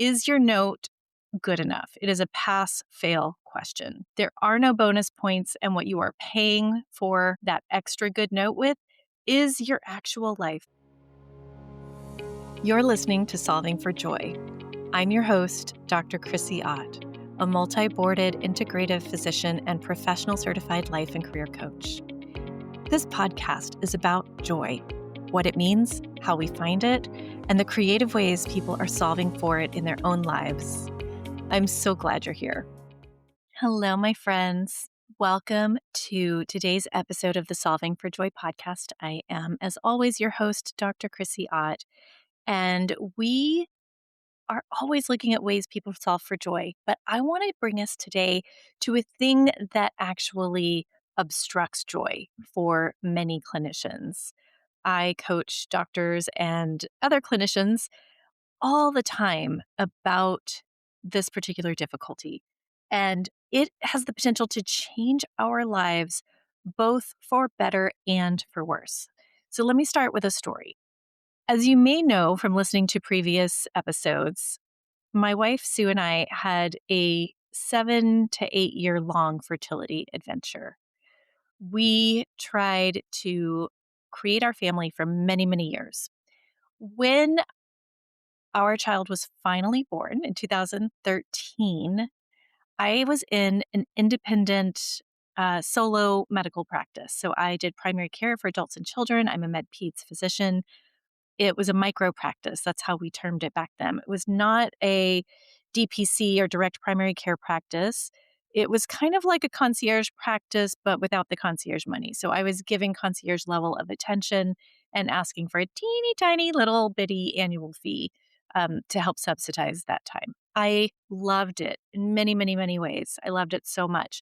Is your note good enough? It is a pass-fail question. There are no bonus points, and what you are paying for that extra good note with is your actual life. You're listening to Solving for Joy. I'm your host, Dr. Chrissy Ott, a multi-boarded integrative physician and professional certified life and career coach. This podcast is about joy, what it means, how we find it, and the creative ways people are solving for it in their own lives. I'm so glad you're here. Hello, my friends. Welcome to today's episode of the Solving for Joy podcast. I am, as always, your host, Dr. Chrissy Ott, and we are always looking at ways people solve for joy. But I want to bring us today to a thing that actually obstructs joy for many clinicians. I coach doctors and other clinicians all the time about this particular difficulty. And it has the potential to change our lives both for better and for worse. So let me start with a story. As you may know from listening to previous episodes, my wife Sue and I had a 7 to 8 year long fertility adventure. We tried to create our family for many, many years. When our child was finally born in 2013, I was in an independent solo medical practice. So I did primary care for adults and children. I'm a med peds physician. It was a micro practice. That's how we termed it back then. It was not a DPC or direct primary care practice. It was kind of like a concierge practice, but without the concierge money. So I was giving concierge level of attention and asking for a teeny tiny little bitty annual fee to help subsidize that time. I loved it in many, many, many ways. I loved it so much.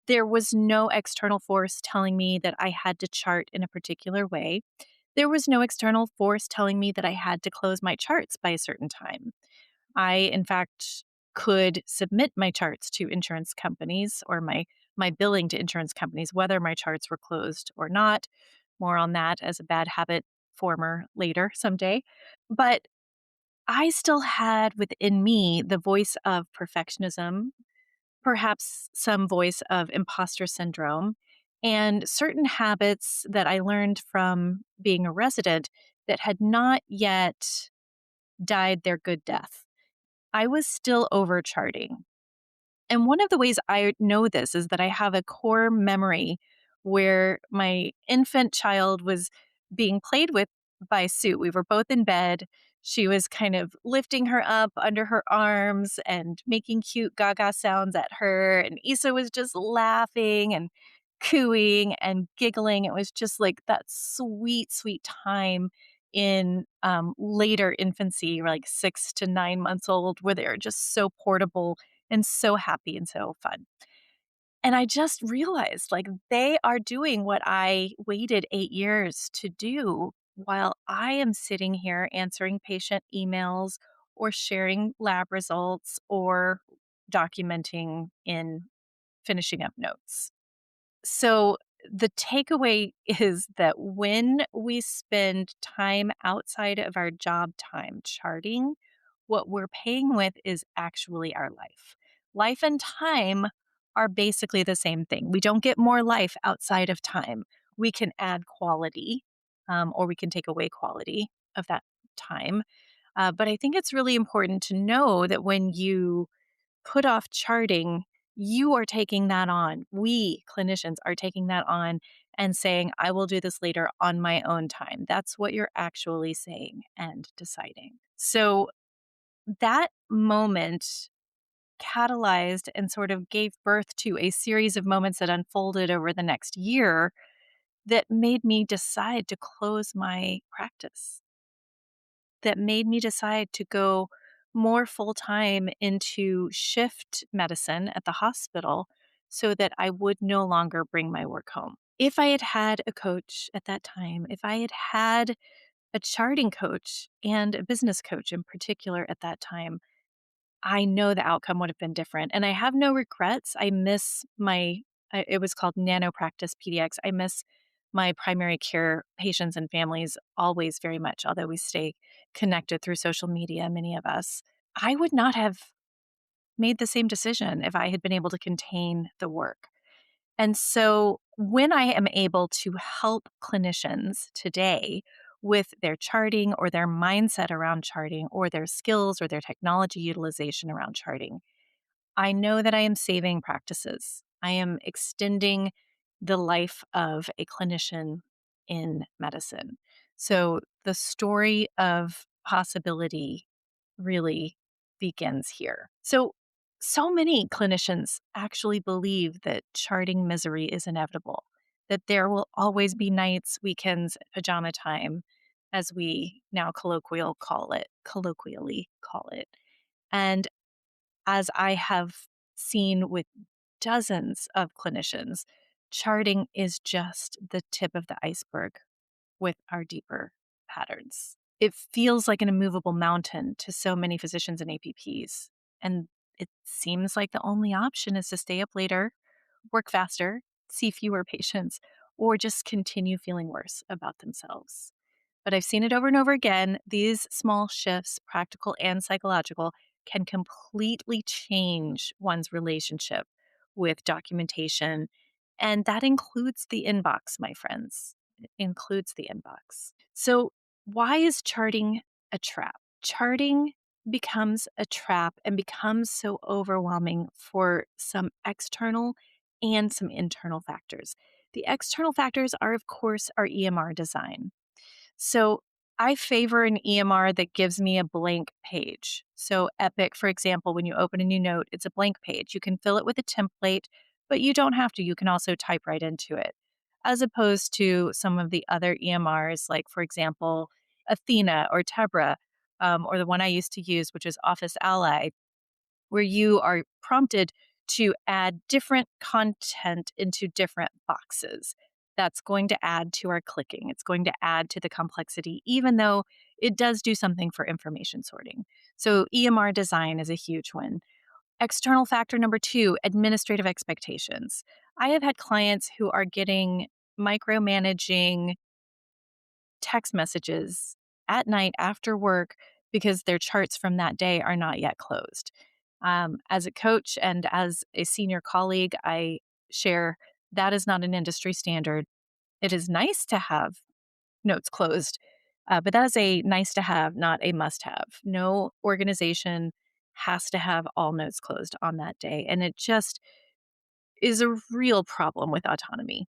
There was no external force telling me that I had to chart in a particular way. There was no external force telling me that I had to close my charts by a certain time. I, in fact, could submit my charts to insurance companies or my billing to insurance companies, whether my charts were closed or not. More on that as a bad habit former later someday. But I still had within me the voice of perfectionism, perhaps some voice of imposter syndrome, and certain habits that I learned from being a resident that had not yet died their good death. I was still overcharting. And one of the ways I know this is that I have a core memory where my infant child was being played with by Sue. We were both in bed. She was kind of lifting her up under her arms and making cute gaga sounds at her. And Issa was just laughing and cooing and giggling. It was just like that sweet, sweet time in later infancy, like 6 to 9 months old, where they're just so portable and so happy and so fun. And I just realized like they are doing what I waited 8 years to do while I am sitting here answering patient emails or sharing lab results or documenting in finishing up notes. So the takeaway is that when we spend time outside of our job time charting, what we're paying with is actually our life. Life and time are basically the same thing. We don't get more life outside of time. We can add quality or we can take away quality of that time. But I think it's really important to know that when you put off charting, you are taking that on. We clinicians are taking that on and saying, I will do this later on my own time. That's what you're actually saying and deciding. So that moment catalyzed and sort of gave birth to a series of moments that unfolded over the next year that made me decide to close my practice, that made me decide to go more full time into shift medicine at the hospital so that I would no longer bring my work home. If I had had a coach at that time, if I had had a charting coach and a business coach in particular at that time, I know the outcome would have been different. And I have no regrets. I miss it was called Nano Practice PDX. I miss my primary care patients and families always very much, although we stay connected through social media, many of us. I would not have made the same decision if I had been able to contain the work. And so when I am able to help clinicians today with their charting or their mindset around charting or their skills or their technology utilization around charting, I know that I am saving practices. I am extending the life of a clinician in medicine. So the story of possibility really begins here. So many clinicians actually believe that charting misery is inevitable, that there will always be nights, weekends, pajama time, as we now colloquially call it. And as I have seen with dozens of clinicians, charting is just the tip of the iceberg with our deeper patterns. It feels like an immovable mountain to so many physicians and APPs. And it seems like the only option is to stay up later, work faster, see fewer patients, or just continue feeling worse about themselves. But I've seen it over and over again. These small shifts, practical and psychological, can completely change one's relationship with documentation. And that includes the inbox, my friends. It includes the inbox. So, why is charting a trap? Charting becomes a trap and becomes so overwhelming for some external and some internal factors. The external factors are, of course, our EMR design. So I favor an EMR that gives me a blank page. So Epic, for example, when you open a new note, it's a blank page. You can fill it with a template, but you don't have to. You can also type right into it, as opposed to some of the other EMRs, like, for example, Athena or Tebra, or the one I used to use, which is Office Ally, where you are prompted to add different content into different boxes. That's going to add to our clicking. It's going to add to the complexity, even though it does do something for information sorting. So, EMR design is a huge one. External factor number two, administrative expectations. I have had clients who are getting micromanaging text messages at night after work because their charts from that day are not yet closed. As a coach and as a senior colleague, I share that is not an industry standard. It is nice to have notes closed, but that is a nice to have, not a must have. No organization has to have all notes closed on that day. And it just is a real problem with autonomy.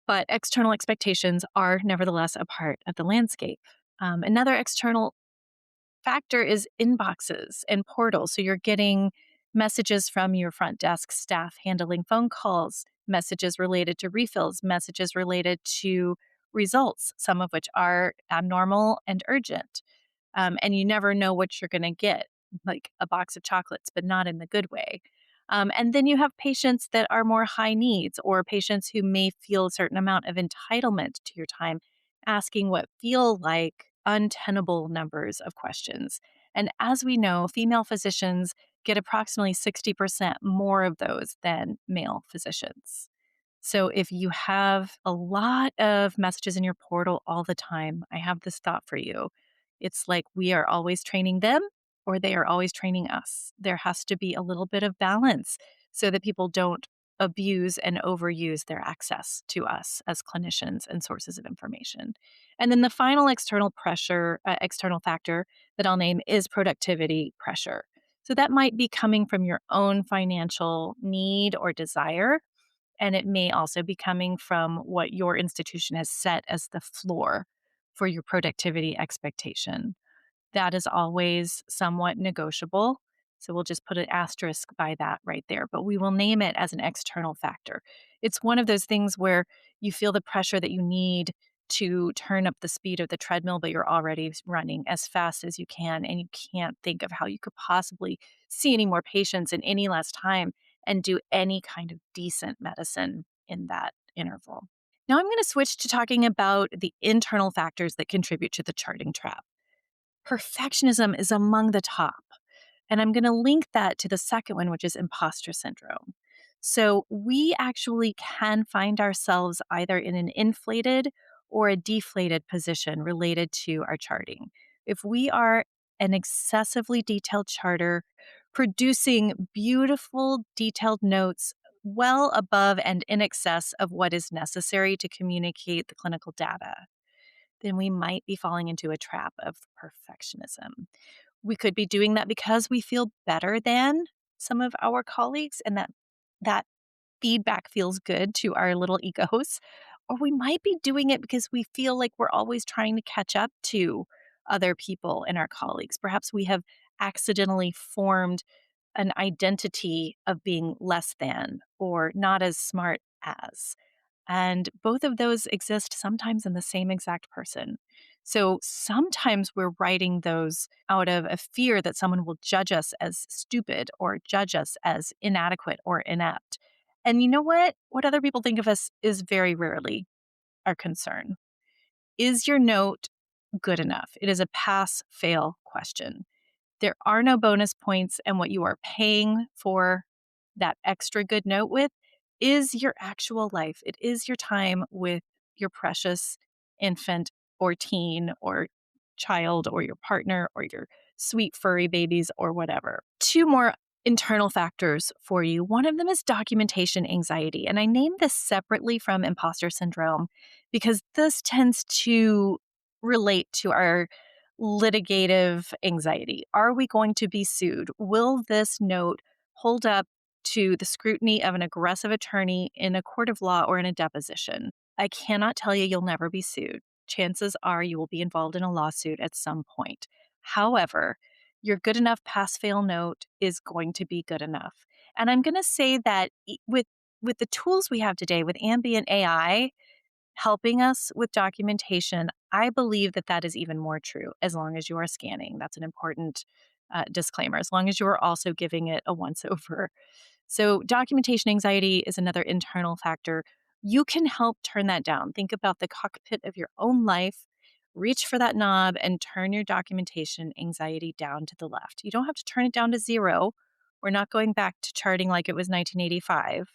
But external expectations are nevertheless a part of the landscape. Another external factor is inboxes and portals. So you're getting messages from your front desk staff handling phone calls, messages related to refills, messages related to results, some of which are abnormal and urgent. And you never know what you're going to get, like a box of chocolates, but not in the good way. And then you have patients that are more high needs or patients who may feel a certain amount of entitlement to your time, asking what feel like untenable numbers of questions. And as we know, female physicians get approximately 60% more of those than male physicians. So if you have a lot of messages in your portal all the time, I have this thought for you. It's like we are always training them or they are always training us. There has to be a little bit of balance so that people don't abuse and overuse their access to us as clinicians and sources of information. And then the final external factor that I'll name is productivity pressure. So that might be coming from your own financial need or desire, and it may also be coming from what your institution has set as the floor for your productivity expectation. That is always somewhat negotiable. So we'll just put an asterisk by that right there, but we will name it as an external factor. It's one of those things where you feel the pressure that you need to turn up the speed of the treadmill, but you're already running as fast as you can, and you can't think of how you could possibly see any more patients in any less time and do any kind of decent medicine in that interval. Now I'm going to switch to talking about the internal factors that contribute to the charting trap. Perfectionism is among the top. And I'm going to link that to the second one, which is imposter syndrome. So we actually can find ourselves either in an inflated or a deflated position related to our charting. If we are an excessively detailed charter, producing beautiful, detailed notes well above and in excess of what is necessary to communicate the clinical data, then we might be falling into a trap of perfectionism. We could be doing that because we feel better than some of our colleagues, and that feedback feels good to our little egos. Or we might be doing it because we feel like we're always trying to catch up to other people and our colleagues. Perhaps we have accidentally formed an identity of being less than or not as smart as. And both of those exist sometimes in the same exact person. So sometimes we're writing those out of a fear that someone will judge us as stupid or judge us as inadequate or inept. And you know what? What other people think of us is very rarely our concern. Is your note good enough? It is a pass fail question. There are no bonus points, and what you are paying for that extra good note with is your actual life. It is your time with your precious infant or teen or child or your partner or your sweet furry babies or whatever. Two more internal factors for you. One of them is documentation anxiety. And I named this separately from imposter syndrome because this tends to relate to our litigative anxiety. Are we going to be sued? Will this note hold up to the scrutiny of an aggressive attorney in a court of law or in a deposition? I cannot tell you you'll never be sued. Chances are you will be involved in a lawsuit at some point. However, your good enough pass fail note is going to be good enough. And I'm going to say that with the tools we have today with ambient AI, helping us with documentation, I believe that that is even more true as long as you are scanning. That's an important disclaimer, as long as you are also giving it a once over. So, documentation anxiety is another internal factor. You can help turn that down. Think about the cockpit of your own life. Reach for that knob and turn your documentation anxiety down to the left. You don't have to turn it down to zero. We're not going back to charting like it was 1985,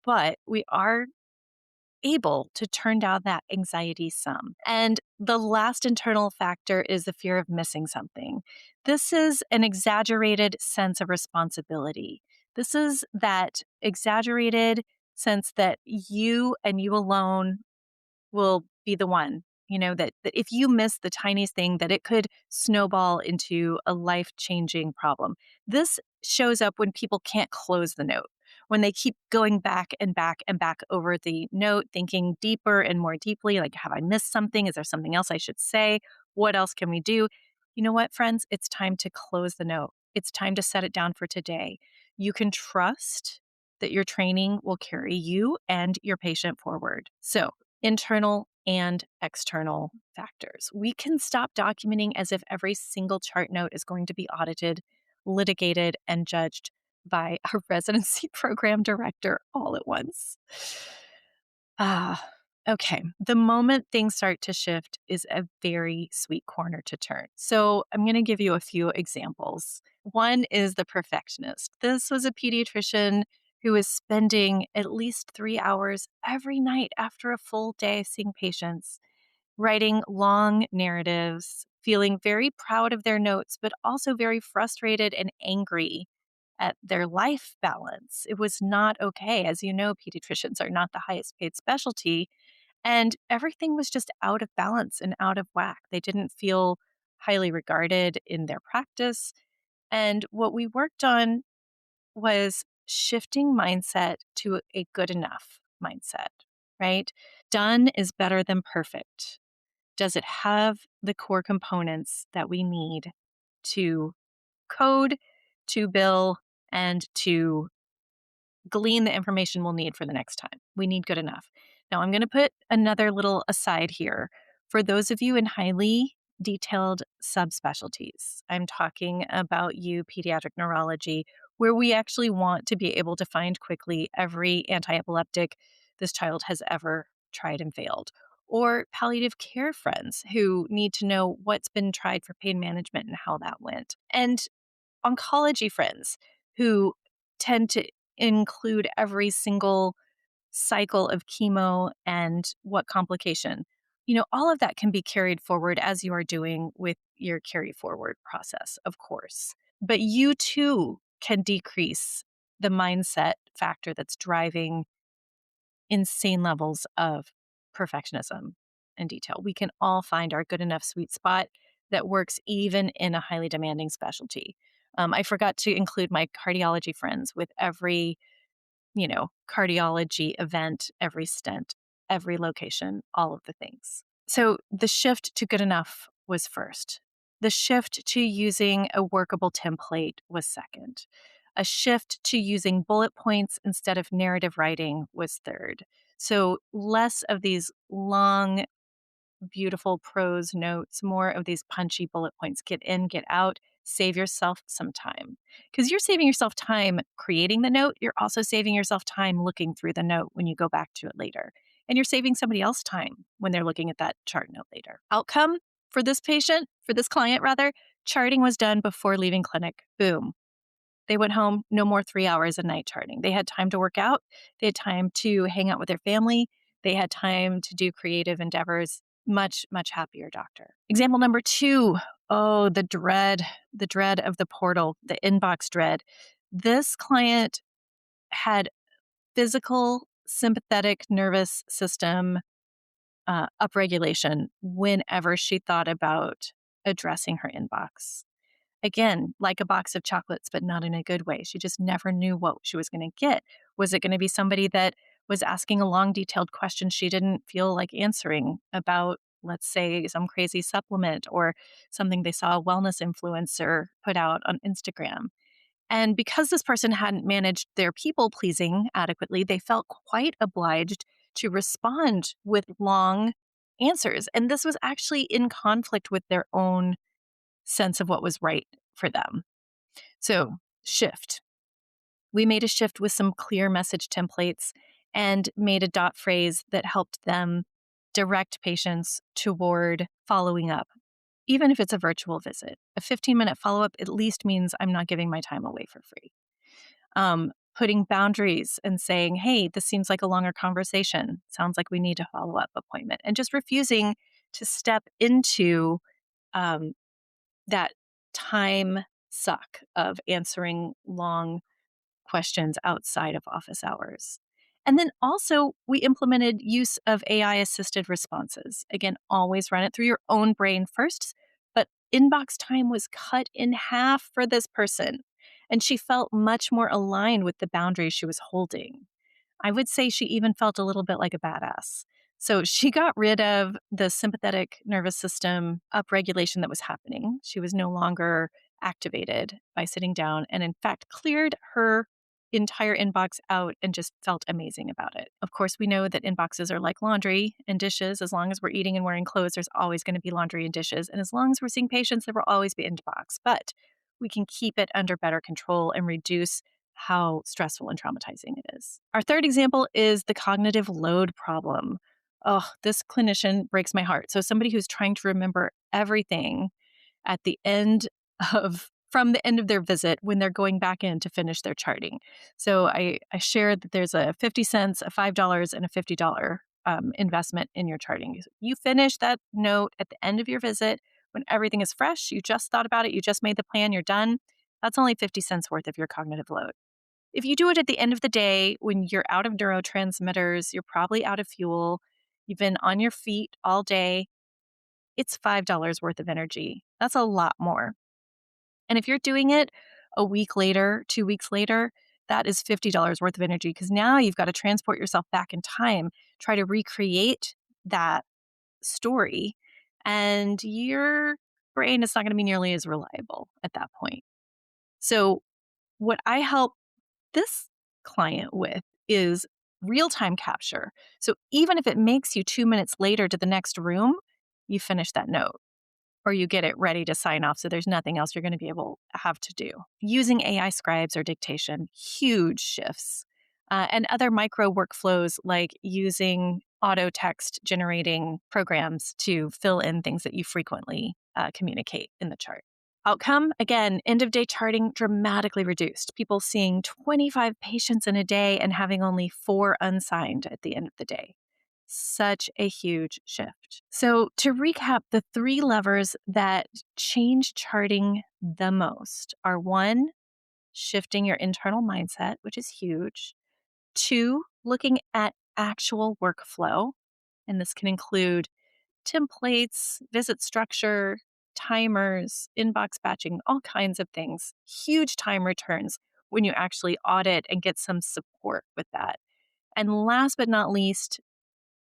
but we are able to turn down that anxiety some. And the last internal factor is the fear of missing something. This is an exaggerated sense of responsibility. This is that exaggerated sense that you and you alone will be the one, that if you miss the tiniest thing, that it could snowball into a life-changing problem. This shows up when people can't close the note, when they keep going back and back and back over the note, thinking deeper and more deeply, like, have I missed something? Is there something else I should say? What else can we do? You know what, friends? It's time to close the note. It's time to set it down for today. You can trust that your training will carry you and your patient forward. So, internal and external factors. We can stop documenting as if every single chart note is going to be audited, litigated, and judged by a residency program director all at once. Okay. The moment things start to shift is a very sweet corner to turn. So I'm going to give you a few examples. One is the perfectionist. This was a pediatrician who was spending at least 3 hours every night after a full day of seeing patients, writing long narratives, feeling very proud of their notes, but also very frustrated and angry at their life balance. It was not okay. As you know, pediatricians are not the highest paid specialty, and everything was just out of balance and out of whack. They didn't feel highly regarded in their practice. And what we worked on was shifting mindset to a good enough mindset, right? Done is better than perfect. Does it have the core components that we need to code, to bill, and to glean the information we'll need for the next time? We need good enough. Now, I'm going to put another little aside here. For those of you in highly detailed subspecialties, I'm talking about you, pediatric neurology, where we actually want to be able to find quickly every anti-epileptic this child has ever tried and failed. Or palliative care friends who need to know what's been tried for pain management and how that went. And oncology friends who tend to include every single cycle of chemo and what complication. All of that can be carried forward as you are doing with your carry forward process, of course. But you too can decrease the mindset factor that's driving insane levels of perfectionism and detail. We can all find our good enough sweet spot that works even in a highly demanding specialty. I forgot to include my cardiology friends with every, cardiology event, every stent, every location, all of the things. So the shift to good enough was first. The shift to using a workable template was second. A shift to using bullet points instead of narrative writing was third. So less of these long, beautiful prose notes, more of these punchy bullet points. Get in, get out, save yourself some time. Because you're saving yourself time creating the note. You're also saving yourself time looking through the note when you go back to it later. And you're saving somebody else time when they're looking at that chart note later. Outcome for this patient, for this client rather, charting was done before leaving clinic. Boom. They went home, no more 3 hours a night charting. They had time to work out. They had time to hang out with their family. They had time to do creative endeavors. Much, much happier doctor. Example number 2. Oh, the dread of the portal, the inbox dread. This client had physical sympathetic nervous system upregulation whenever she thought about addressing her inbox. Again, like a box of chocolates, but not in a good way. She just never knew what she was going to get. Was it going to be somebody that was asking a long, detailed question she didn't feel like answering about, let's say, some crazy supplement or something they saw a wellness influencer put out on Instagram? And because this person hadn't managed their people pleasing adequately, they felt quite obliged to respond with long answers. And this was actually in conflict with their own sense of what was right for them. So, shift. We made a shift with some clear message templates and made a dot phrase that helped them direct patients toward following up, even if it's a virtual visit. A 15-minute follow up at least means I'm not giving my time away for free. Putting boundaries and saying, hey, this seems like a longer conversation. Sounds like we need a follow up appointment. And just refusing to step into that time suck of answering long questions outside of office hours. And then also, we implemented use of AI assisted responses. Again, always run it through your own brain first, but inbox time was cut in half for this person. And she felt much more aligned with the boundaries she was holding. I would say she even felt a little bit like a badass. So she got rid of the sympathetic nervous system upregulation that was happening. She was no longer activated by sitting down and, in fact, cleared her entire inbox out and just felt amazing about it. Of course, we know that inboxes are like laundry and dishes. As long as we're eating and wearing clothes, there's always going to be laundry and dishes. And as long as we're seeing patients, there will always be inbox. But we can keep it under better control and reduce how stressful and traumatizing it is. Our third example is the cognitive load problem. Oh, this clinician breaks my heart. So somebody who's trying to remember everything at the end from the end of their visit when they're going back in to finish their charting. So I shared that there's a 50 cents, a $5, and a $50 investment in your charting. You finish that note at the end of your visit when everything is fresh, you just thought about it, you just made the plan, you're done. That's only 50 cents worth of your cognitive load. If you do it at the end of the day when you're out of neurotransmitters, you're probably out of fuel, you've been on your feet all day, it's $5 worth of energy. That's a lot more. And if you're doing it a week later, 2 weeks later, that is $50 worth of energy because now you've got to transport yourself back in time, try to recreate that story, and your brain is not going to be nearly as reliable at that point. So, what I help this client with is real-time capture. So even if it makes you 2 minutes later to the next room, you finish that note or you get it ready to sign off so there's nothing else you're going to be able to have to do. Using AI scribes or dictation, huge shifts. And other micro workflows like using auto text generating programs to fill in things that you frequently communicate in the chart. Outcome, again, end of day charting dramatically reduced. People seeing 25 patients in a day and having only 4 unsigned at the end of the day. Such a huge shift. So, to recap, the three levers that change charting the most are: one, shifting your internal mindset, which is huge; two, looking at actual workflow. And this can include templates, visit structure, timers, inbox batching, all kinds of things. Huge time returns when you actually audit and get some support with that. And last but not least,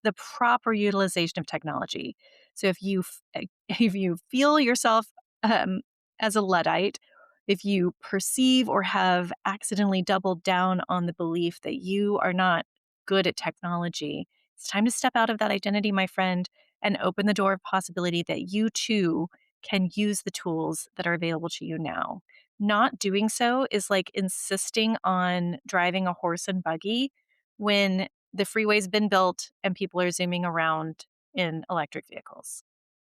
the proper utilization of technology. So if you feel yourself as a Luddite, if you perceive or have accidentally doubled down on the belief that you are not good at technology, it's time to step out of that identity, my friend, and open the door of possibility that you too can use the tools that are available to you now. Not doing so is like insisting on driving a horse and buggy when the freeway's been built and people are zooming around in electric vehicles.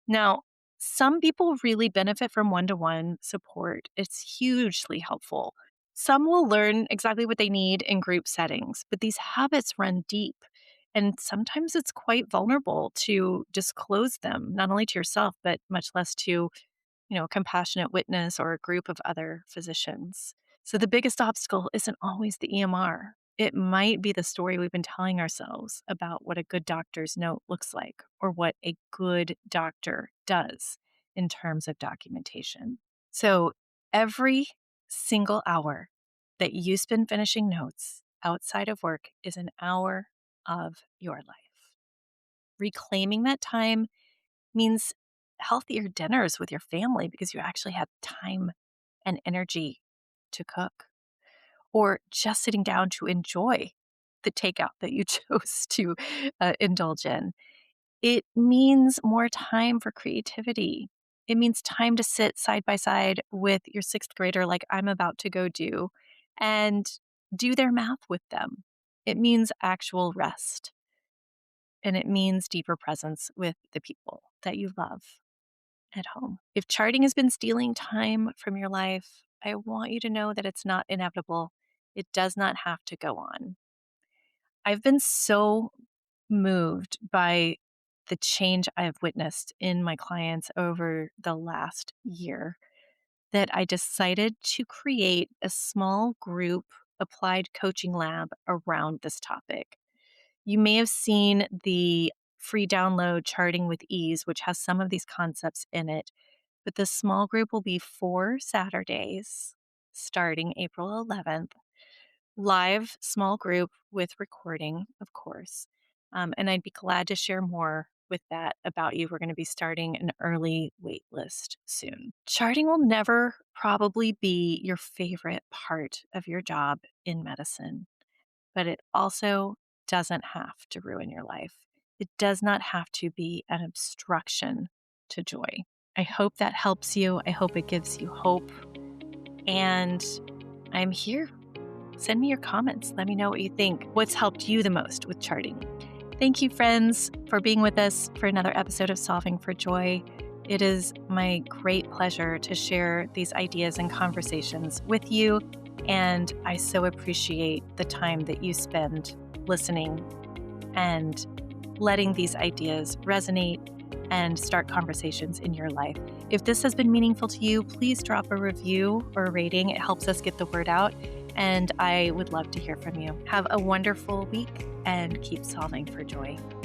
Now, some people really benefit from one-to-one support. It's hugely helpful. Some will learn exactly what they need in group settings, but these habits run deep. And sometimes it's quite vulnerable to disclose them, not only to yourself, but much less to, a compassionate witness or a group of other physicians. So the biggest obstacle isn't always the EMR. It might be the story we've been telling ourselves about what a good doctor's note looks like or what a good doctor does in terms of documentation. So every single hour that you spend finishing notes outside of work is an hour of your life. Reclaiming that time means healthier dinners with your family because you actually have time and energy to cook, or just sitting down to enjoy the takeout that you chose to indulge in. It means more time for creativity. It means time to sit side by side with your sixth grader, like I'm about to go do, and do their math with them. It means actual rest, and it means deeper presence with the people that you love at home. If charting has been stealing time from your life, I want you to know that it's not inevitable. It does not have to go on. I've been so moved by the change I have witnessed in my clients over the last year that I decided to create a small group applied coaching lab around this topic. You may have seen the free download Charting with Ease, which has some of these concepts in it. But the small group will be 4 Saturdays starting April 11th. Live small group with recording, of course. And I'd be glad to share more with that about you. We're going to be starting an early wait list soon. Charting will never probably be your favorite part of your job in medicine, but it also doesn't have to ruin your life. It does not have to be an obstruction to joy. I hope that helps you. I hope it gives you hope. And I'm here. Send me your comments. Let me know what you think. What's helped you the most with charting? Thank you, friends, for being with us for another episode of Solving for Joy. It is my great pleasure to share these ideas and conversations with you. And I so appreciate the time that you spend listening and letting these ideas resonate and start conversations in your life. If this has been meaningful to you, please drop a review or a rating. It helps us get the word out, and I would love to hear from you. Have a wonderful week and keep solving for joy.